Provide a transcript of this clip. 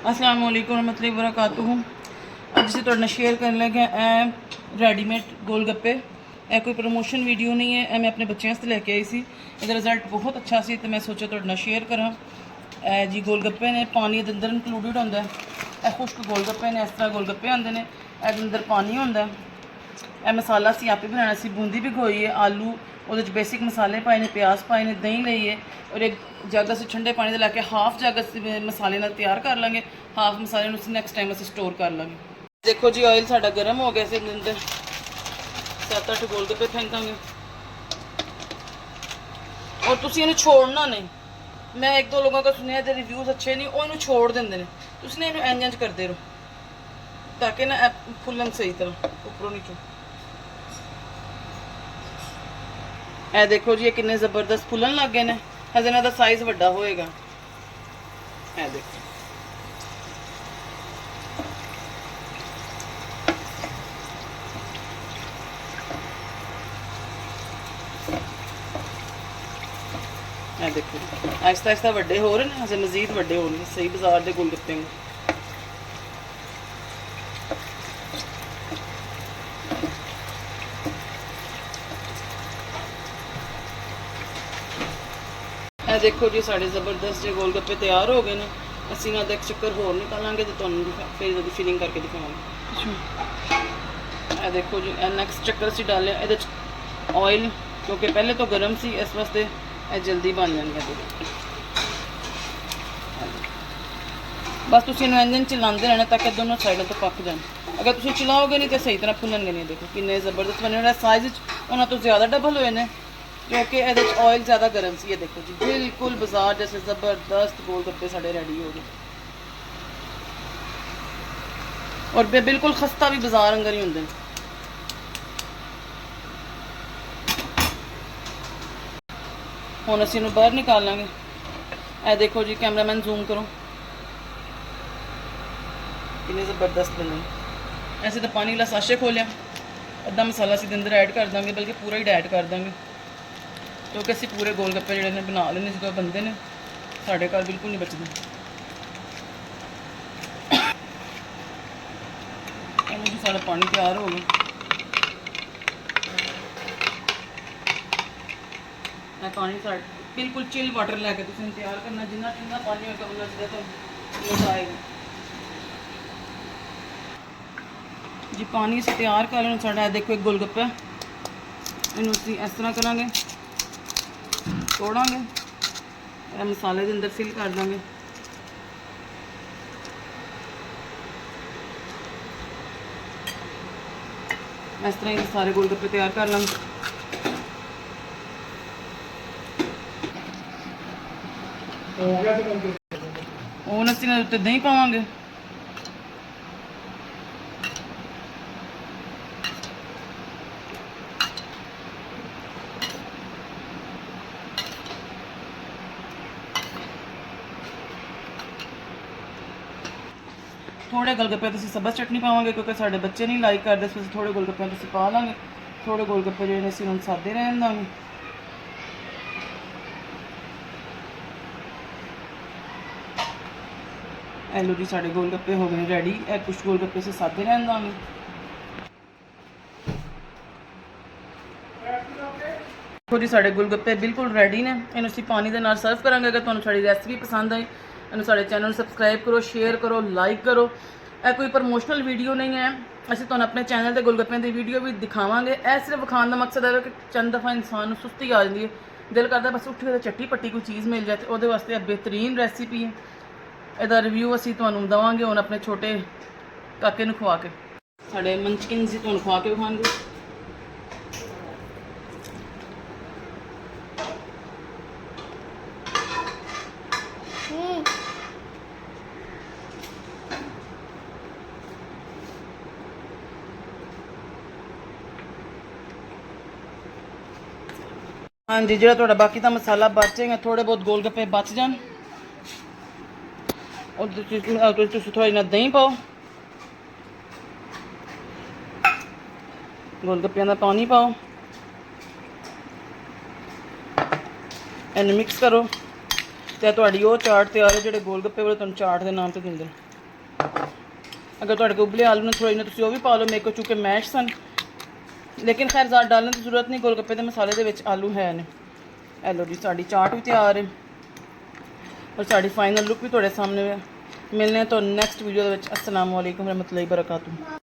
अस्सलाम वालेकुम रहमतुल्लाहि व बरकातुहू। अज से तुहाडे नाल शेयर करन लगे रेडीमेड गोलगप्पे। यह कोई प्रमोशन वीडियो नहीं है, मैं अपने बच्चों से लैके आई सी। इसका रिजल्ट बहुत अच्छा सी तो मैं सोचा तुहाडे नाल शेयर करा। जी गोलगप्पे ने पानी दे अंदर इंकलूडिड होंदा है। यह खुश्क गोलगप्पे ने, इस तरह गोलगप्पे आंदे ने, अंदर पानी होंदा है। यह मसाला असीं आपे बनाना सी। बूंदी भिगोई है, आलू वो बेसिक मसाले पाए ने, प्याज पाए ने, दही लई है और एक जग असीं ठंडे पानी दे लैके हाफ जग असीं मसाले नाल तैयार कर लांगे। हाफ मसाले नूं असीं नैक्सट टाइम असीं स्टोर कर लांगे। देखो जी ऑयल साडा गर्म हो गया। इस अंदर 7-8 गोलगप्पे फेंकांगे और तुसीं इहनूं छोड़ना नहीं। मैं 1-2 लोगों का सुनिया दे रिव्यूज़ अच्छे नहीं, वो इहनूं छोड़ देंदे ने। तुसीं ना इहनूं इंज करदे रहो ताकि ना फुल्लन सही तरह उपरों नीचों। ए देखो जी ये कितने ज़बरदस्त फुलन लग गए ने। हजे इन्हां दा साइज़ वड्डा होएगा। ए देखो ए देखो आहिस्ता आहिस्ता वड्डे हो रहे हैं, हजे मजीद वड्डे होने सही बाजार के गोलगप्पे में। ਇਹ देखो जी साढ़े जबरदस्त जो गोलगप्पे तैयार हो गए हैं। असीं ना एक चक्कर होर निकालांगे तो तुहानूं फिर इसदी फिलिंग करके दिखावांगे। ये देखो जी नैक्सट चक्कर असीं डालिया इहदे च ऑयल, क्योंकि पहले तो गर्म सी, इस वास्ते जल्दी बन जाएंगे। बस तुसीं इहनूं इंज चलाते रहना ताकि दोनों साइडों तो पक जाए। अगर तुसीं चलाओगे नहीं तो सही तरह फुलणगे नहीं। देखो कितने जबरदस्त बने। साइज़ उन्हां तो ज़्यादा डबल हुए हैं क्योंकि ये ऑयल ज़्यादा गर्म सी। ये देखो जी बिल्कुल बाजार जैसे ज़बरदस्त गोलगप्पे साढ़े रेडी हो गए और बिल्कुल खस्ता भी बाजार अंगर ही होंगे। हुण असीं इहनूं बाहर निकालांगे। ए देखो जी कैमरामैन जूम करो कितने ज़बरदस्त बने। ऐसे तो पानी वाला साशे खोलिया, अद्धा मसाला असीं अंदर ऐड कर देंगे, बल्कि पूरा ही ऐड कर देंगे क्योंकि असीं पूरे गोलगप्पे जिहड़े ने बना लेने जो बनते हैं साढ़े घर बिल्कुल नहीं बचते। जी सारा पानी तैयार हो गया। पानी बिल्कुल चिल वाटर लैके तुसीं तैयार करना। जिन्ना ठंडा पानी होगा उन्ना ज़्यादा तो मज़ा आएगा जी। पानी असीं तैयार कर लेना। साढ़ा देखो एक गोलगप्पा इन्हूं असीं इस तरह करांगे, तोड़ांगे और मसाले के अंदर फिल कर देंगे। इस तरह ही सारे गोलगप्पे तैयार कर लेंगे। हुण असीं इहदे उत्ते दही पावांगे। थोड़े गोलगप्पे तो सब्ज़ चटनी पावांगे क्योंकि साढ़े बच्चे नहीं लाइक करते, इस थोड़े गोलगप्पे तो पा लाँगे। थोड़े गोलगप्पे जो असीं हुण सादे रहन देंगे। लो जी साढ़े गोलगप्पे हो गए रेडी। कुछ गोलगप्पे असीं सादे रहन देंगे। देखो जी साढ़े गोलगप्पे बिल्कुल रेडी ने। इन्हूं असीं पानी दे नाल सर्व करांगे। अगर तुहानूं साडी रेसिपी पसंद आई इन्हूं साडे चैनल सबसक्राइब करो, शेयर करो, लाइक करो। यह कोई प्रमोशनल वीडियो नहीं है, असीं तुहानूं अपने चैनल के गोलगप्पे की वीडियो भी दिखावांगे। यह सिर्फ विखाण का मकसद है कि चंद दफ़ा इंसान नूं सुस्ती आ जाती है, दिल करता बस उठ के चट्टी पट्टी कोई चीज़ मिल जाए, तो वो वास्ते बेहतरीन रेसिपी है। इसका रिव्यू असीं तुहानूं देवांगे हुण अपने छोटे काके नूं खवा के। साडे मंचकिन असीं तुहानूं खवा के विखावांगे। हाँ जी जो थोड़ा बाकी का मसाला बचेगा, थोड़े बहुत गोलगप्पे बच जान और थोड़ी ना दही पाओ, गोलगप्पियां का पानी पाओ, इन्हें मिक्स करो तो चाट तैयार है। जो गोलगप्पे वाले तुम चाट के नाम से दिंदे। अगर तुहाडे कोल उबले आलू ने थोड़े ने तुसीं ओह भी पा लो। मेरे को चूँकि मैश सन, लेकिन खैर ज़्यादा डालने की जरूरत नहीं। गोलगप्पे के मसाले दे विच आलू है ने। ए लो जी साड़ी चाट भी तैयार है और साड़ी फाइनल लुक भी तुहाडे सामने है। मिलने तो नैक्सट वीडियो दे विच। अस्सलाम वालेकुम रहमतुल्लाहि बरकातहू।